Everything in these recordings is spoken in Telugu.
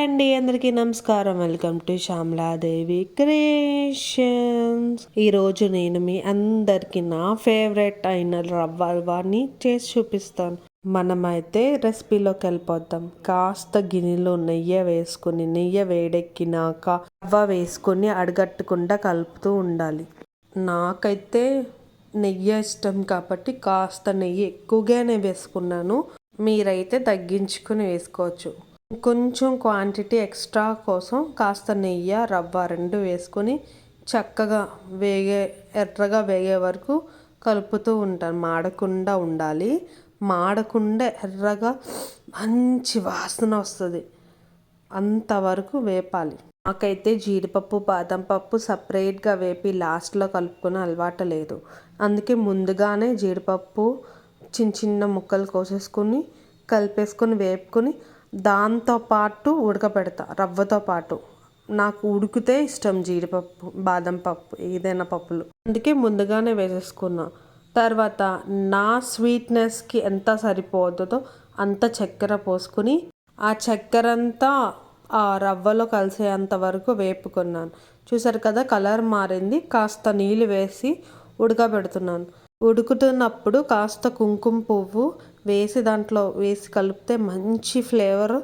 అండి, అందరికీ నమస్కారం. Welcome to Shyamala Devi creations. ఈరోజు నేను మీ అందరికీ నా ఫేవరెట్ అయిన రవ్వ హల్వాని చేసి చూపిస్తాను. మనమైతే రెసిపీలోకి వెళ్ళిపోతాం. కాస్త గిన్నెలో నెయ్యి వేసుకుని, నెయ్యి వేడెక్కినాక రవ్వ వేసుకొని అడగట్టకుండా కలుపుతూ ఉండాలి. నాకైతే నెయ్యి ఇష్టం కాబట్టి కాస్త నెయ్యి ఎక్కువగానే వేసుకున్నాను. మీరైతే తగ్గించుకుని వేసుకోవచ్చు. కొంచెం క్వాంటిటీ ఎక్స్ట్రా కోసం కాస్త నెయ్యి, రవ్వ రెండు వేసుకొని చక్కగా ఎర్రగా వేగే వరకు కలుపుతూ ఉంటాను. మాడకుండా ఉండాలి. మాడకుండా ఎర్రగా మంచి వాసన వస్తుంది, అంతవరకు వేపాలి. నాకైతే జీడిపప్పు, బాదం పప్పు సపరేట్గా వేపి లాస్ట్లో కలుపుకొని అలవాటు లేదు. అందుకే ముందుగానే జీడిపప్పు చిన్న చిన్న ముక్కలు కోసేసుకొని కలిపేసుకొని వేపుకొని దాంతోపాటు ఉడకబెడతా రవ్వతో పాటు. నాకు ఉడికితే ఇష్టం జీడిపప్పు, బాదం పప్పు, ఏదైనా పప్పులు. అందుకే ముందుగానే వేసేసుకున్నా. తర్వాత నా స్వీట్నెస్కి ఎంత సరిపోతుందో అంత చక్కెర పోసుకొని ఆ చక్కెర అంతా ఆ రవ్వలో కలిసేంత వరకు వేపుకున్నాను. చూసారు కదా, కలర్ మారింది. కాస్త నీళ్ళు వేసి ఉడకబెడుతున్నాను. ఉడుకుతున్నప్పుడు కాస్త కుంకుమ పువ్వు వేసి దాంట్లో వేసి కలిపితే మంచి ఫ్లేవర్,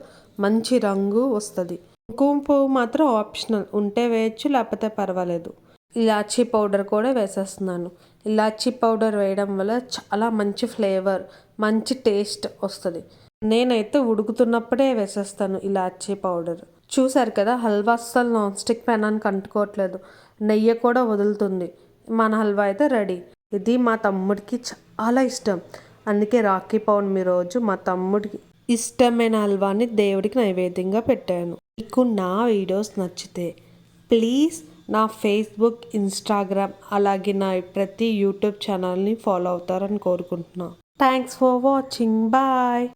మంచి రంగు వస్తుంది. కుంకుమ పువ్వు మాత్రం ఆప్షనల్, ఉంటే వేయచ్చు, లేకపోతే పర్వాలేదు. ఇలాచీ పౌడర్ కూడా వేసేస్తున్నాను. ఇలాచీ పౌడర్ వేయడం వల్ల చాలా మంచి ఫ్లేవర్, మంచి టేస్ట్ వస్తుంది. నేనైతే ఉడుకుతున్నప్పుడే వేసేస్తాను ఇలాచీ పౌడర్. చూసారు కదా, హల్వా అస్సలు నాన్ స్టిక్ పెనానికి అంటుకోవట్లేదు, నెయ్యి కూడా వదులుతుంది. మన హల్వా అయితే రెడీ. ఇది మా తమ్ముడికి చాలా ఇష్టం. అందుకే రాఖీ పౌర్ణమి రోజు మా తమ్ముడికి ఇష్టమైన హల్వాని దేవుడికి నైవేద్యంగా పెట్టాను. మీకు నా వీడియోస్ నచ్చితే ప్లీజ్ నా ఫేస్బుక్, ఇన్స్టాగ్రామ్, అలాగే నా ప్రతి యూట్యూబ్ ఛానల్ని ఫాలో అవుతారని కోరుకుంటున్నాను. Thanks for watching. బాయ్.